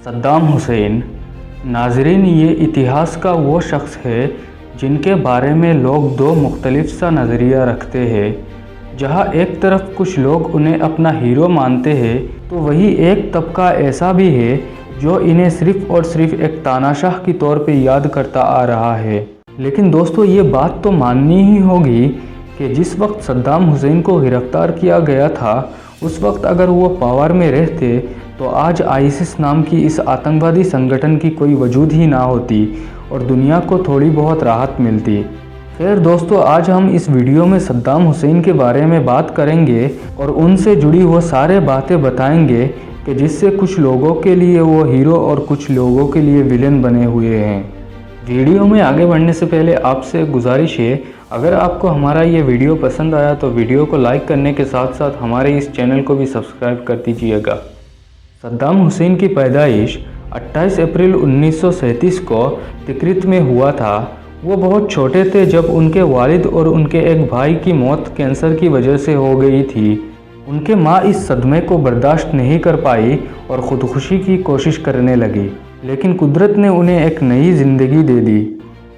सद्दाम हुसैन। नाज़रीन, ये इतिहास का वो शख्स है जिनके बारे में लोग दो मुख्तलिफ सा नज़रिया रखते हैं। जहाँ एक तरफ कुछ लोग उन्हें अपना हीरो मानते हैं, तो वही एक तबका ऐसा भी है जो इन्हें सिर्फ़ और सिर्फ एक तानाशाह के तौर पे याद करता आ रहा है। लेकिन दोस्तों, ये बात तो माननी ही होगी कि जिस वक्त सद्दाम हुसैन को गिरफ़्तार किया गया था, उस वक्त अगर वो पावर में रहते तो आज आईसिस नाम की इस आतंकवादी संगठन की कोई वजूद ही ना होती और दुनिया को थोड़ी बहुत राहत मिलती। खैर दोस्तों, आज हम इस वीडियो में सद्दाम हुसैन के बारे में बात करेंगे और उनसे जुड़ी वो सारे बातें बताएंगे कि जिससे कुछ लोगों के लिए वो हीरो और कुछ लोगों के लिए विलेन बने हुए हैं। वीडियो में आगे बढ़ने से पहले आपसे गुजारिश है, अगर आपको हमारा ये वीडियो पसंद आया तो वीडियो को लाइक करने के साथ साथ हमारे इस चैनल को भी सब्सक्राइब कर दीजिएगा। सद्दाम हुसैन की पैदाइश 28 अप्रैल 1937 को तिक्रित में हुआ था। वो बहुत छोटे थे जब उनके वालिद और उनके एक भाई की मौत कैंसर की वजह से हो गई थी। उनके माँ इस सदमे को बर्दाश्त नहीं कर पाई और ख़ुदकुशी की कोशिश करने लगी, लेकिन कुदरत ने उन्हें एक नई ज़िंदगी दे दी।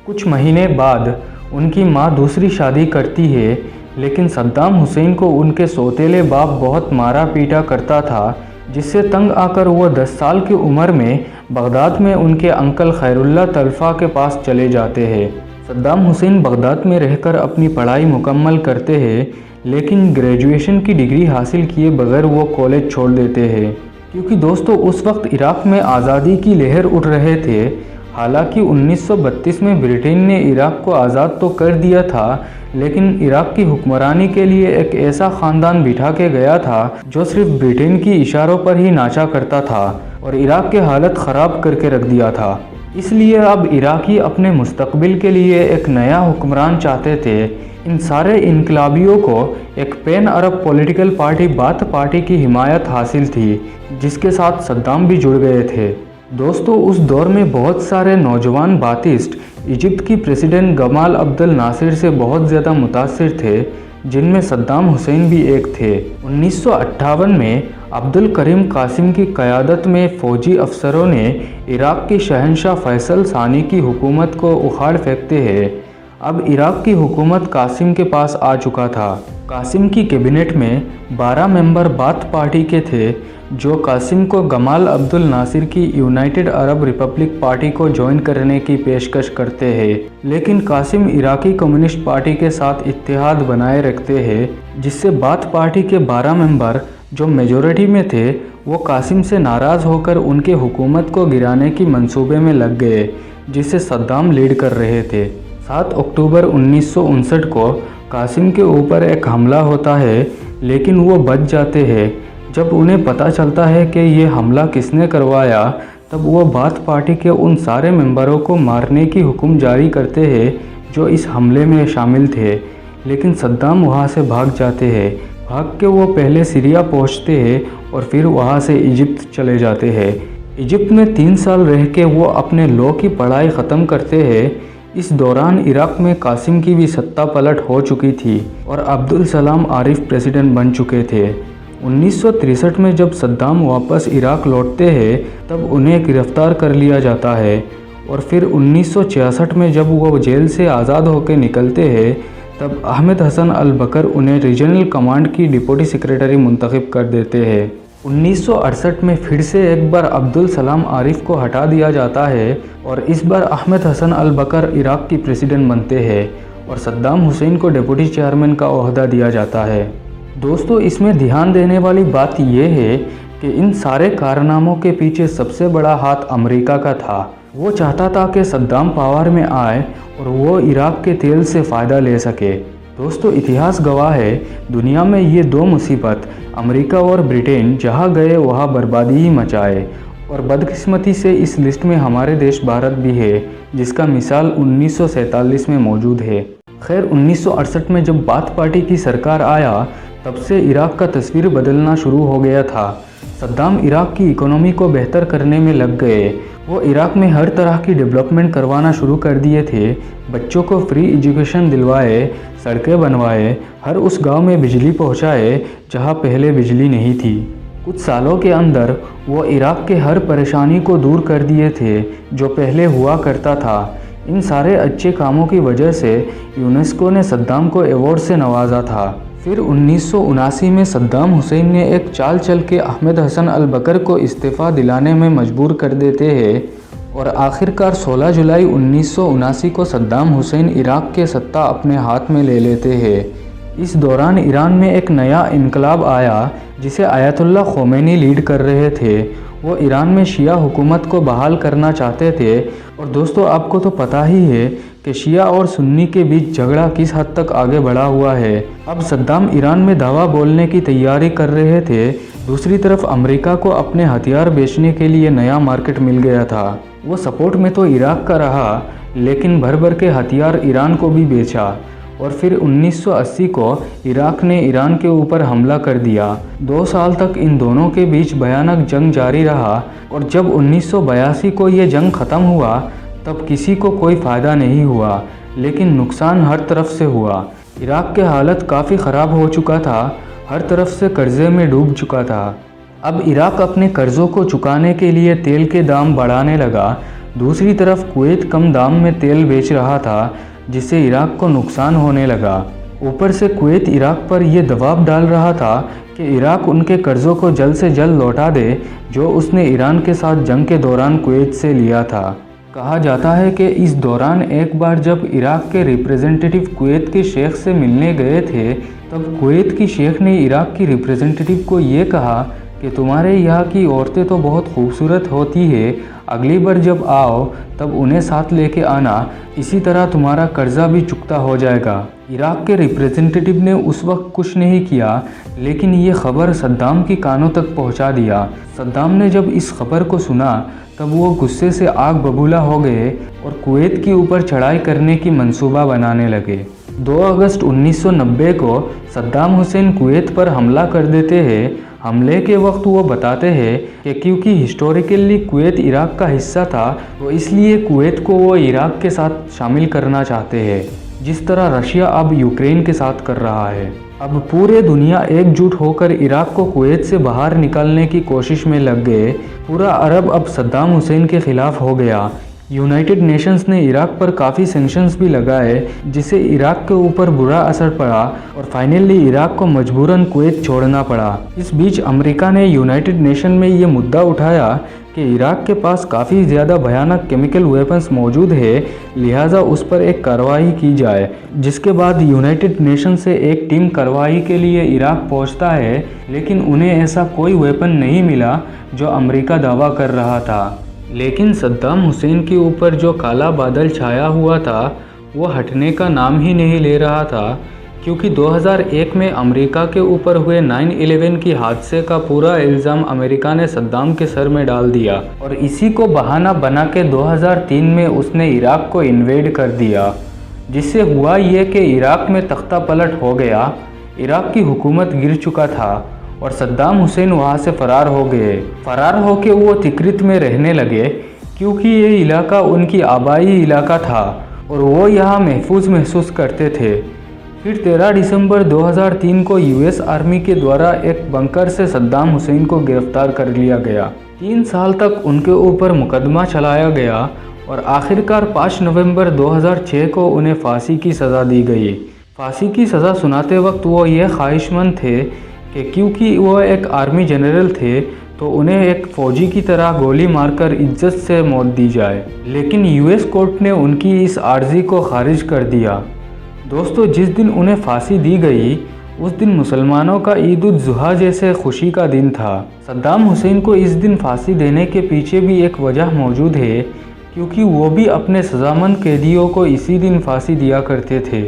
कुछ महीने बाद उनकी माँ दूसरी शादी करती है, लेकिन सद्दाम हुसैन को उनके सौतेले बाप बहुत मारा पीटा करता था, जिससे तंग आकर वो 10 साल की उम्र में बगदाद में उनके अंकल खैरुल्लाह तलफा के पास चले जाते हैं। सद्दाम हुसैन बगदाद में रहकर अपनी पढ़ाई मुकम्मल करते हैं, लेकिन ग्रेजुएशन की डिग्री हासिल किए बगैर वो कॉलेज छोड़ देते हैं, क्योंकि दोस्तों उस वक्त इराक़ में आज़ादी की लहर उठ रहे थे। हालांकि 1932 में ब्रिटेन ने इराक़ को आज़ाद तो कर दिया था, लेकिन इराक़ की हुक्मरानी के लिए एक ऐसा ख़ानदान बिठा के गया था जो सिर्फ ब्रिटेन की इशारों पर ही नाचा करता था और इराक़ की हालत ख़राब करके रख दिया था। इसलिए अब इराक़ी अपने मुस्तकबिल के लिए एक नया हुक्मरान चाहते थे। इन सारे इनकलाबियों को एक पैन अरब पॉलिटिकल पार्टी बाथ पार्टी की हिमायत हासिल थी, जिसके साथ सद्दाम भी जुड़ गए थे। दोस्तों, उस दौर में बहुत सारे नौजवान बातिस्ट इजिप्ट की प्रेसिडेंट गमाल अब्दुल नासिर से बहुत ज़्यादा मुतासिर थे, जिनमें सद्दाम हुसैन भी एक थे। 1958 में अब्दुल करीम कासिम की क़यादत में फ़ौजी अफसरों ने इराक़ की शहंशाह फैसल सानी की हुकूमत को उखाड़ फेंकते हैं। अब इराक़ की हुकूमत कासिम के पास आ चुका था। कासिम की कैबिनेट में 12 मेंबर बाथ पार्टी के थे, जो कासिम को गमाल अब्दुल नासिर की यूनाइटेड अरब रिपब्लिक पार्टी को ज्वाइन करने की पेशकश करते हैं, लेकिन कासिम इराक़ी कम्युनिस्ट पार्टी के साथ इत्तेहाद बनाए रखते हैं, जिससे बाथ पार्टी के 12 मेंबर जो मेजॉरिटी में थे, वो कासिम से नाराज़ होकर उनके हुकूमत को गिराने की मंसूबे में लग गए, जिसे सद्दाम लीड कर रहे थे। 7 अक्टूबर 1959 को कासिम के ऊपर एक हमला होता है, लेकिन वो बच जाते हैं। जब उन्हें पता चलता है कि ये हमला किसने करवाया, तब वो बाथ पार्टी के उन सारे मेंबरों को मारने की हुक्म जारी करते हैं जो इस हमले में शामिल थे, लेकिन सद्दाम वहाँ से भाग जाते हैं। भाग के वो पहले सीरिया पहुँचते हैं और फिर वहाँ से इजिप्ट चले जाते हैं। इजिप्ट में 3 साल रह के वो अपने लॉ की पढ़ाई ख़त्म करते हैं। इस दौरान इराक़ में कासिम की भी सत्ता पलट हो चुकी थी और अब्दुल सलाम आरिफ प्रेसिडेंट बन चुके थे। 1963 में जब सद्दाम वापस इराक़ लौटते हैं, तब उन्हें गिरफ़्तार कर लिया जाता है और फिर 1966 में जब वो जेल से आज़ाद होकर निकलते हैं, तब अहमद हसन अल बकर उन्हें रीजनल कमांड की डिप्टी सेक्रेटरी मुंतखब कर देते हैं। 1968 में फिर से एक बार अब्दुल सलाम आरिफ को हटा दिया जाता है और इस बार अहमद हसन अल बकर इराक़ की प्रेसिडेंट बनते हैं और सद्दाम हुसैन को डिप्टी चेयरमैन का ओहदा दिया जाता है। दोस्तों, इसमें ध्यान देने वाली बात यह है कि इन सारे कारनामों के पीछे सबसे बड़ा हाथ अमेरिका का था। वो चाहता था कि सद्दाम पावर में आए और वो इराक़ के तेल से फ़ायदा ले सके। दोस्तों, इतिहास गवाह है, दुनिया में ये दो मुसीबत अमेरिका और ब्रिटेन जहाँ गए वहाँ बर्बादी ही मचाए, और बदकिस्मती से इस लिस्ट में हमारे देश भारत भी है, जिसका मिसाल 1947 में मौजूद है। खैर, 1968 में जब बाथ पार्टी की सरकार आया, तब से इराक़ का तस्वीर बदलना शुरू हो गया था। सद्दाम इराक़ की इकोनॉमी को बेहतर करने में लग गए। वो इराक़ में हर तरह की डेवलपमेंट करवाना शुरू कर दिए थे। बच्चों को फ्री एजुकेशन दिलवाए, सड़कें बनवाए, हर उस गांव में बिजली पहुंचाए जहां पहले बिजली नहीं थी। कुछ सालों के अंदर वो इराक़ के हर परेशानी को दूर कर दिए थे जो पहले हुआ करता था। इन सारे अच्छे कामों की वजह से यूनेस्को ने सद्दाम को अवार्ड से नवाजा था। फिर 1979 में सद्दाम हुसैन ने एक चाल चल के अहमद हसन अल बकर को इस्तीफ़ा दिलाने में मजबूर कर देते हैं और आखिरकार 16 जुलाई 1979 को सद्दाम हुसैन इराक़ के सत्ता अपने हाथ में ले लेते हैं। इस दौरान ईरान में एक नया इनकलाब आया जिसे आयतुल्ला खोमेनी लीड कर रहे थे। वो ईरान में शिया हुकूमत को बहाल करना चाहते थे और दोस्तों आपको तो पता ही है कि शिया और सुन्नी के बीच झगड़ा किस हद तक आगे बढ़ा हुआ है। अब सद्दाम ईरान में दावा बोलने की तैयारी कर रहे थे। दूसरी तरफ अमेरिका को अपने हथियार बेचने के लिए नया मार्केट मिल गया था। वो सपोर्ट में तो इराक़ का रहा लेकिन भर भर के हथियार ईरान को भी बेचा और फिर 1980 को इराक़ ने ईरान के ऊपर हमला कर दिया। 2 साल तक इन दोनों के बीच भयानक जंग जारी रहा और जब 1982 को ये जंग ख़त्म हुआ तब किसी को कोई फ़ायदा नहीं हुआ लेकिन नुकसान हर तरफ से हुआ। इराक़ के हालत काफ़ी ख़राब हो चुका था, हर तरफ से कर्ज़े में डूब चुका था। अब इराक़ अपने कर्ज़ों को चुकाने के लिए तेल के दाम बढ़ाने लगा। दूसरी तरफ कुवैत कम दाम में तेल बेच रहा था जिससे इराक़ को नुकसान होने लगा। ऊपर से कुवैत इराक़ पर यह दबाव डाल रहा था कि इराक़ उनके कर्ज़ों को जल्द से जल्द लौटा दे जो उसने ईरान के साथ जंग के दौरान कुवैत से लिया था। कहा जाता है कि इस दौरान एक बार जब इराक़ के रिप्रेजेंटेटिव कुवैत के शेख से मिलने गए थे तब कुवैत की शेख ने इराक़ की रिप्रेजेंटेटिव को ये कहा कि तुम्हारे यहाँ की औरतें तो बहुत खूबसूरत होती है, अगली बार जब आओ तब उन्हें साथ लेके आना, इसी तरह तुम्हारा कर्जा भी चुकता हो जाएगा। इराक़ के रिप्रेजेंटेटिव ने उस वक्त कुछ नहीं किया लेकिन ये खबर सद्दाम की कानों तक पहुंचा दिया। सद्दाम ने जब इस खबर को सुना तब वो गुस्से से आग बबूला हो गए और कुवैत के ऊपर चढ़ाई करने की मंसूबा बनाने लगे। 2 अगस्त 1990 को सद्दाम हुसैन कुवैत पर हमला कर देते हैं। हमले के वक्त वो बताते हैं कि क्योंकि हिस्टोरिकली कुवैत इराक़ का हिस्सा था तो इसलिए कुवैत को वो इराक़ के साथ शामिल करना चाहते हैं जिस तरह रशिया अब यूक्रेन के साथ कर रहा है। अब पूरे दुनिया एकजुट होकर इराक़ को कुवैत से बाहर निकालने की कोशिश में लग गए। पूरा अरब अब सद्दाम हुसैन के ख़िलाफ़ हो गया। यूनाइटेड नेशंस ने इराक़ पर काफ़ी सैंक्शंस भी लगाए जिससे इराक़ के ऊपर बुरा असर पड़ा और फाइनली इराक़ को मजबूरन कुवैत छोड़ना पड़ा। इस बीच अमेरिका ने यूनाइटेड नेशन में ये मुद्दा उठाया कि इराक़ के पास काफ़ी ज़्यादा भयानक केमिकल वेपन्स मौजूद है, लिहाजा उस पर एक कार्रवाई की जाए। जिसके बाद यूनाइटेड नेशन से एक टीम कार्रवाई के लिए इराक़ पहुंचता है लेकिन उन्हें ऐसा कोई वेपन नहीं मिला जो अमेरिका दावा कर रहा था। लेकिन सद्दाम हुसैन के ऊपर जो काला बादल छाया हुआ था वो हटने का नाम ही नहीं ले रहा था क्योंकि 2001 में अमेरिका के ऊपर हुए 9/11 की हादसे का पूरा इल्ज़ाम अमेरिका ने सद्दाम के सर में डाल दिया और इसी को बहाना बना के 2003 में उसने इराक़ को इन्वेड कर दिया जिससे हुआ ये कि इराक़ में तख्ता पलट हो गया। इराक़ की हुकूमत गिर चुका था और सद्दाम हुसैन वहाँ से फ़रार हो गए। फ़रार होके वो तिक्रित में रहने लगे क्योंकि ये इलाका उनकी आबाई इलाका था और वो यहाँ महफूज महसूस करते थे। फिर 13 दिसंबर 2003 को यूएस आर्मी के द्वारा एक बंकर से सद्दाम हुसैन को गिरफ्तार कर लिया गया। 3 साल तक उनके ऊपर मुकदमा चलाया गया और आखिरकार 5 नवंबर 2006 को उन्हें फांसी की सज़ा दी गई। फांसी की सज़ा सुनाते वक्त वो ये ख्वाहिशमंद थे कि क्योंकि वो एक आर्मी जनरल थे तो उन्हें एक फ़ौजी की तरह गोली मारकर इज्जत से मौत दी जाए, लेकिन यूएस कोर्ट ने उनकी इस आर्जी को खारिज कर दिया। दोस्तों जिस दिन उन्हें फांसी दी गई उस दिन मुसलमानों का ईद उल जुहा जैसे खुशी का दिन था। सद्दाम हुसैन को इस दिन फांसी देने के पीछे भी एक वजह मौजूद है क्योंकि वो भी अपने सज़ामंद कैदियों को इसी दिन फांसी दिया करते थे।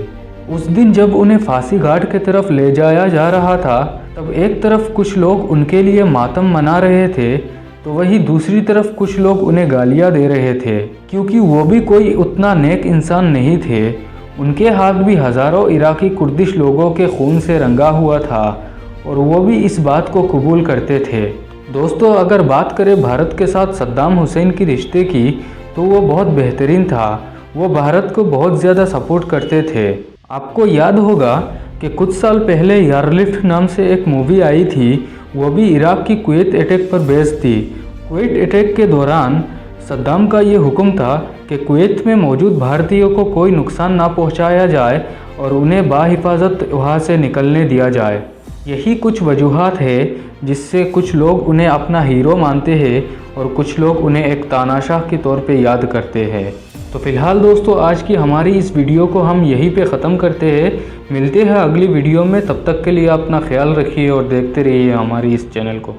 उस दिन जब उन्हें फांसी घाट की तरफ ले जाया जा रहा था तब एक तरफ कुछ लोग उनके लिए मातम मना रहे थे तो वहीं दूसरी तरफ कुछ लोग उन्हें गालियां दे रहे थे क्योंकि वो भी कोई उतना नेक इंसान नहीं थे। उनके हाथ भी हज़ारों इराकी कुर्दिश लोगों के खून से रंगा हुआ था और वो भी इस बात को कबूल करते थे। दोस्तों अगर बात करें भारत के साथ सद्दाम हुसैन की रिश्ते की तो वो बहुत बेहतरीन था। वो भारत को बहुत ज़्यादा सपोर्ट करते थे। आपको याद होगा कि कुछ साल पहले यारलिफ्ट नाम से एक मूवी आई थी, वो भी इराक की कुवैत अटैक पर बेस्ड थी। कुवैत अटैक के दौरान सद्दाम का ये हुक्म था कि कुवैत में मौजूद भारतीयों को कोई नुकसान ना पहुंचाया जाए और उन्हें बाहिफाजत वहाँ से निकलने दिया जाए। यही कुछ वजूहात है जिससे कुछ लोग उन्हें अपना हीरो मानते हैं और कुछ लोग उन्हें एक तानाशाह के तौर पे याद करते हैं। तो फिलहाल दोस्तों, आज की हमारी इस वीडियो को हम यहीं पे ख़त्म करते हैं। मिलते हैं अगली वीडियो में, तब तक के लिए अपना ख्याल रखिए और देखते रहिए हमारी इस चैनल को।